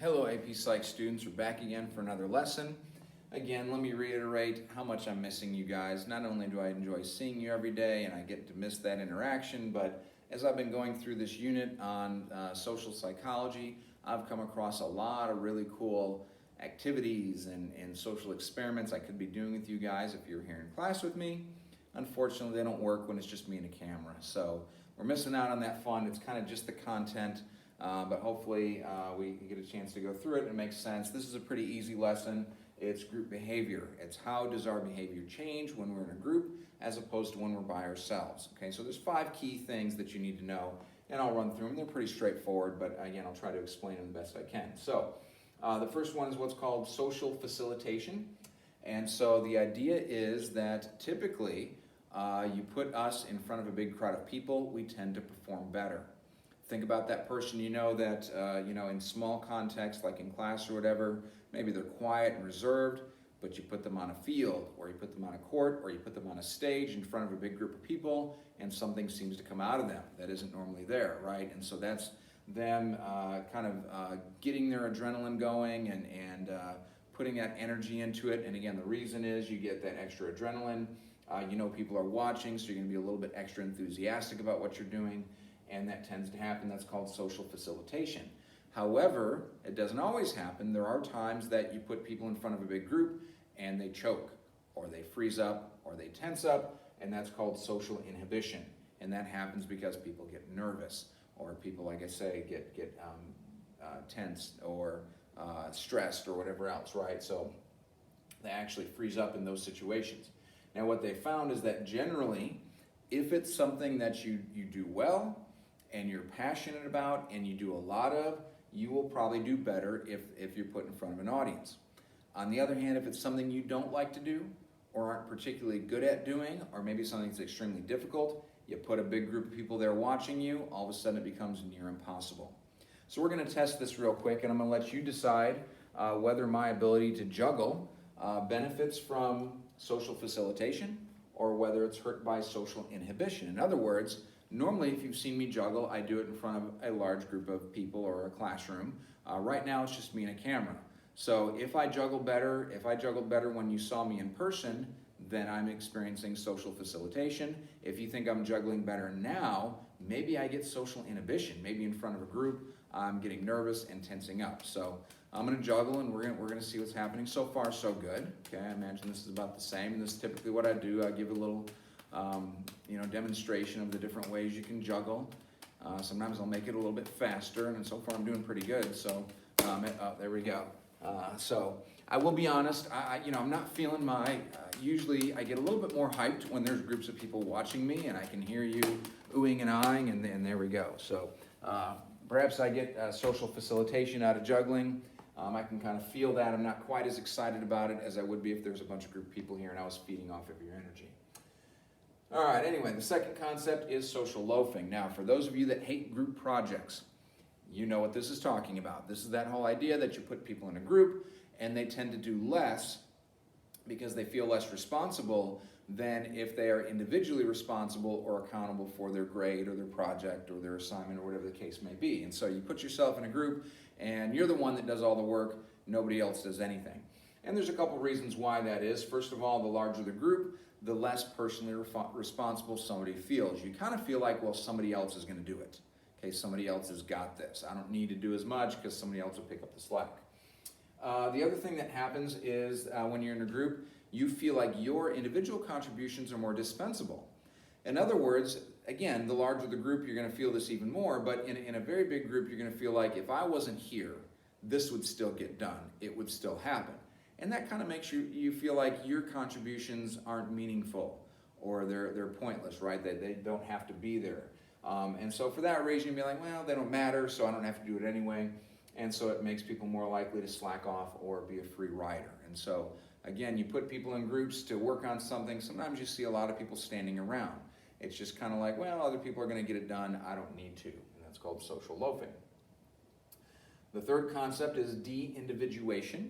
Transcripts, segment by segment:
Hello AP Psych students, we're back again for another lesson. Again, let me reiterate how much I'm missing you guys. Not only do I enjoy seeing you every day and I get to miss that interaction, but as I've been going through this unit on social psychology, I've come across a lot of really cool activities and social experiments I could be doing with you guys if you're here in class with me. Unfortunately, they don't work when it's just me and a camera. So we're missing out on that fun. It's kind of just the content. But hopefully we get a chance to go through it and it makes sense. This is a pretty easy lesson. It's group behavior. It's how does our behavior change when we're in a group as opposed to when we're by ourselves. Okay, so there's 5 key things that you need to know, and I'll run through them. They're pretty straightforward, but again, I'll try to explain them the best I can. So the first one is what's called social facilitation. And so the idea is that typically you put us in front of a big crowd of people, we tend to perform better. Think about that person you know that, in small context, like in class or whatever, maybe they're quiet and reserved, but you put them on a field, or you put them on a court, or you put them on a stage in front of a big group of people, and something seems to come out of them that isn't normally there, right? And so that's them getting their adrenaline going and putting that energy into it. And again, the reason is you get that extra adrenaline. People are watching, so you're going to be a little bit extra enthusiastic about what you're doing. And that tends to happen. That's called social facilitation. However, it doesn't always happen. There are times that you put people in front of a big group and they choke, or they freeze up, or they tense up, and that's called social inhibition. And that happens because people get nervous, or people, like I say, get tensed or stressed or whatever else, right? So they actually freeze up in those situations. Now, what they found is that generally, if it's something that you do well, and you're passionate about and you do a lot of, you will probably do better if you're put in front of an audience. On the other hand, if it's something you don't like to do or aren't particularly good at doing, or maybe something that's extremely difficult, you put a big group of people there watching you, all of a sudden it becomes near impossible. So we're going to test this real quick, and I'm going to let you decide whether my ability to juggle benefits from social facilitation or whether it's hurt by social inhibition. In other words, normally, if you've seen me juggle, I do it in front of a large group of people or a classroom. Right now, it's just me and a camera. So if I juggled better when you saw me in person, then I'm experiencing social facilitation. If you think I'm juggling better now, maybe I get social inhibition. Maybe in front of a group, I'm getting nervous and tensing up. So I'm going to juggle, and we're going to see what's happening. So far, so good. Okay, I imagine this is about the same. And this is typically what I do. I give a little demonstration of the different ways you can juggle. Sometimes I'll make it a little bit faster, and so far I'm doing pretty good. So, there we go. So I will be honest, I'm not feeling usually I get a little bit more hyped when there's groups of people watching me, and I can hear you oohing and aahing, and there we go. So perhaps I get social facilitation out of juggling. I can kind of feel that. I'm not quite as excited about it as I would be if there's a bunch of group of people here and I was feeding off of your energy. All right, anyway, the second concept is social loafing. Now, for those of you that hate group projects, you know what this is talking about. This is that whole idea that you put people in a group and they tend to do less because they feel less responsible than if they are individually responsible or accountable for their grade or their project or their assignment or whatever the case may be. And so you put yourself in a group and you're the one that does all the work, nobody else does anything. And there's a couple reasons why that is. First of all, the larger the group, the less personally responsible somebody feels. You kind of feel like, well, somebody else is going to do it. Okay, somebody else has got this. I don't need to do as much because somebody else will pick up the slack. The other thing that happens is when you're in a group, you feel like your individual contributions are more dispensable. In other words, again, the larger the group, you're going to feel this even more, but in a very big group, you're going to feel like if I wasn't here, this would still get done. It would still happen. And that kind of makes you feel like your contributions aren't meaningful or they're pointless, right? They don't have to be there. And so for that reason, you'd be like, well, they don't matter, so I don't have to do it anyway. And so it makes people more likely to slack off or be a free rider. And so, again, you put people in groups to work on something. Sometimes you see a lot of people standing around. It's just kind of like, well, other people are going to get it done. I don't need to. And that's called social loafing. The third concept is Deindividuation.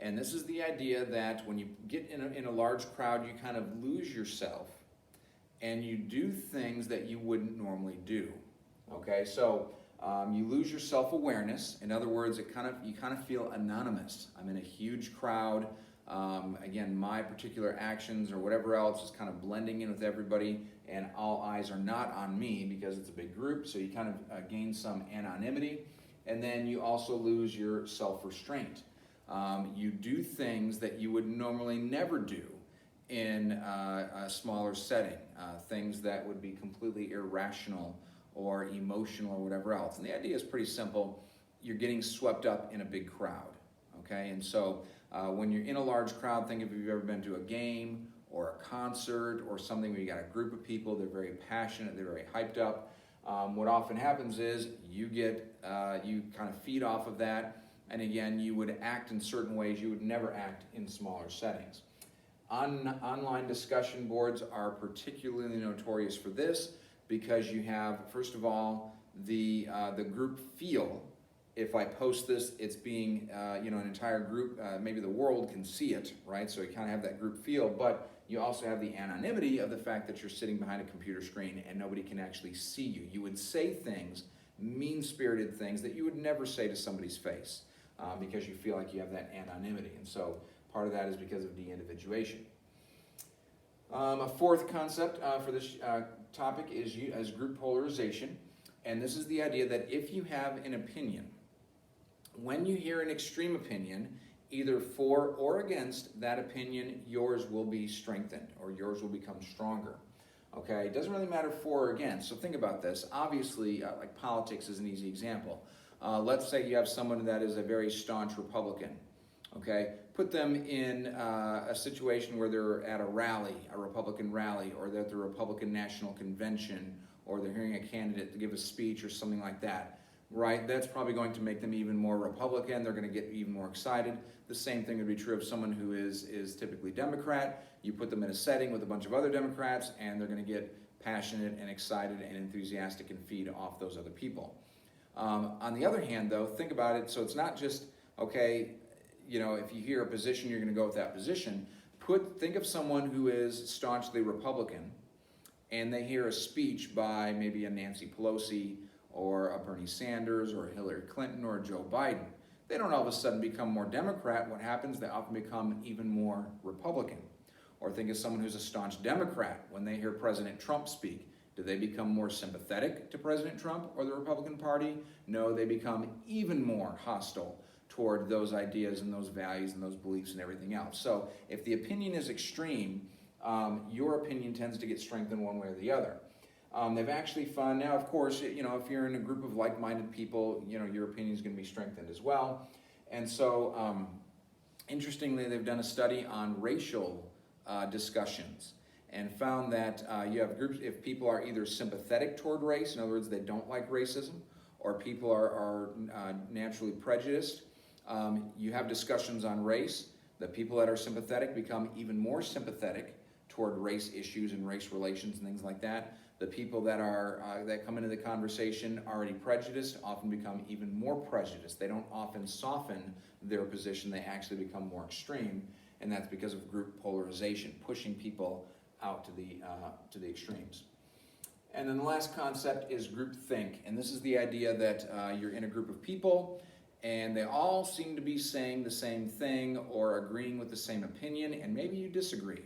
And this is the idea that when you get in a large crowd, you kind of lose yourself and you do things that you wouldn't normally do. Okay, so You lose your self-awareness. In other words, you kind of feel anonymous. I'm in a huge crowd. Again, my particular actions or whatever else is kind of blending in with everybody, and all eyes are not on me because it's a big group. So you kind of gain some anonymity, and then you also lose your self-restraint. You do things that you would normally never do in a smaller setting, things that would be completely irrational or emotional or whatever else. And the idea is pretty simple. You're getting swept up in a big crowd, okay? And so when you're in a large crowd, think if you've ever been to a game or a concert or something where you got a group of people, they're very passionate, they're very hyped up. What often happens is you kind of feed off of that, and again, you would act in certain ways you would never act in smaller settings. Online discussion boards are particularly notorious for this because you have, first of all, the group feel. If I post this, it's being, an entire group, maybe the world can see it, right? So you kind of have that group feel, but you also have the anonymity of the fact that you're sitting behind a computer screen and nobody can actually see you. You would say things, mean-spirited things that you would never say to somebody's face because you feel like you have that anonymity. And so part of that is because of deindividuation. A fourth concept for this topic is group polarization. And this is the idea that if you have an opinion, when you hear an extreme opinion, either for or against that opinion, yours will be strengthened or yours will become stronger. Okay, it doesn't really matter for or against. So think about this. Obviously, like politics is an easy example. Let's say you have someone that is a very staunch Republican. Okay, put them in a situation where they're at a rally, a Republican rally, or they're at the Republican National Convention, or they're hearing a candidate to give a speech or something like that, right? That's probably going to make them even more Republican. They're going to get even more excited. The same thing would be true of someone who is typically Democrat. You put them in a setting with a bunch of other Democrats, and they're going to get passionate and excited and enthusiastic and feed off those other people. On the other hand, though, think about it. So it's not just, okay, if you hear a position, you're going to go with that position. Think of someone who is staunchly Republican, and they hear a speech by maybe a Nancy Pelosi or a Bernie Sanders or a Hillary Clinton or a Joe Biden. They don't all of a sudden become more Democrat. What happens? They often become even more Republican. Or think of someone who's a staunch Democrat. When they hear President Trump speak, do they become more sympathetic to President Trump or the Republican Party? No, they become even more hostile toward those ideas and those values and those beliefs and everything else. So if the opinion is extreme, your opinion tends to get strengthened one way or the other. They've actually found, now of course, if you're in a group of like-minded people, your opinion is going to be strengthened as well. And so, interestingly, they've done a study on racial discussions and found that you have groups, if people are either sympathetic toward race, in other words, they don't like racism, or people are naturally prejudiced, you have discussions on race. The people that are sympathetic become even more sympathetic toward race issues and race relations and things like that. The people that that come into the conversation already prejudiced often become even more prejudiced. They don't often soften their position, they actually become more extreme, and that's because of group polarization, pushing people out to the extremes. And then the last concept is groupthink, and this is the idea that you're in a group of people and they all seem to be saying the same thing or agreeing with the same opinion, and maybe you disagree.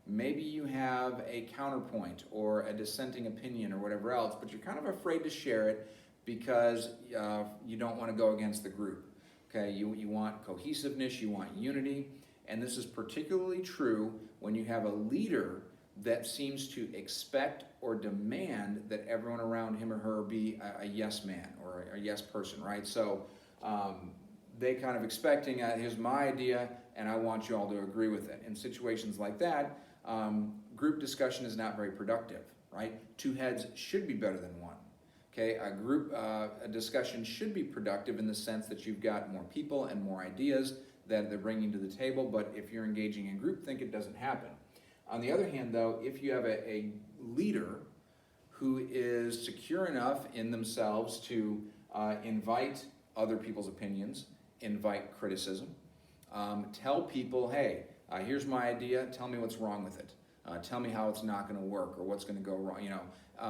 Maybe you have a counterpoint or a dissenting opinion or whatever else, but you're kind of afraid to share it because you don't want to go against the group. Okay, you want cohesiveness, you want unity, and this is particularly true when you have a leader that seems to expect or demand that everyone around him or her be a yes man or a yes person, right? So they kind of expecting, here's my idea, and I want you all to agree with it. In situations like that, group discussion is not very productive, right? Two heads should be better than one. Okay, a discussion should be productive in the sense that you've got more people and more ideas that they're bringing to the table, but if you're engaging in groupthink, it doesn't happen. On the other hand, though, if you have a leader who is secure enough in themselves to invite other people's opinions, invite criticism, tell people, hey, here's my idea, tell me what's wrong with it. Tell me how it's not going to work or what's going to go wrong.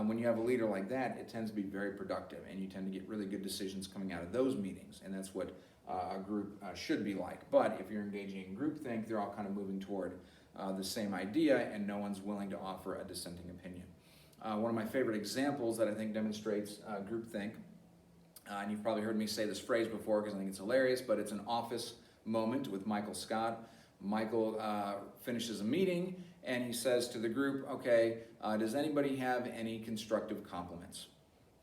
when you have a leader like that, it tends to be very productive, and you tend to get really good decisions coming out of those meetings, and that's what a group should be like. But if you're engaging in groupthink, they're all kind of moving toward the same idea, and no one's willing to offer a dissenting opinion. One of my favorite examples that I think demonstrates groupthink, and you've probably heard me say this phrase before because I think it's hilarious, but it's an office moment with Michael Scott. Michael finishes a meeting and he says to the group, okay, does anybody have any constructive compliments?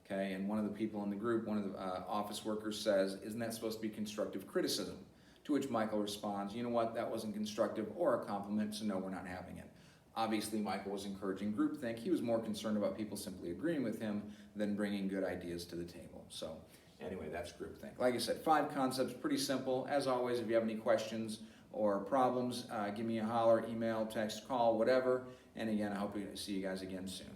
Okay, and one of the people in the group, one of the office workers says, isn't that supposed to be constructive criticism? To which Michael responds, you know what, that wasn't constructive or a compliment, so no, we're not having it. Obviously, Michael was encouraging groupthink. He was more concerned about people simply agreeing with him than bringing good ideas to the table. So anyway, that's groupthink. Like I said, 5 concepts, pretty simple. As always, if you have any questions or problems, give me a holler, email, text, call, whatever. And again, I hope to see you guys again soon.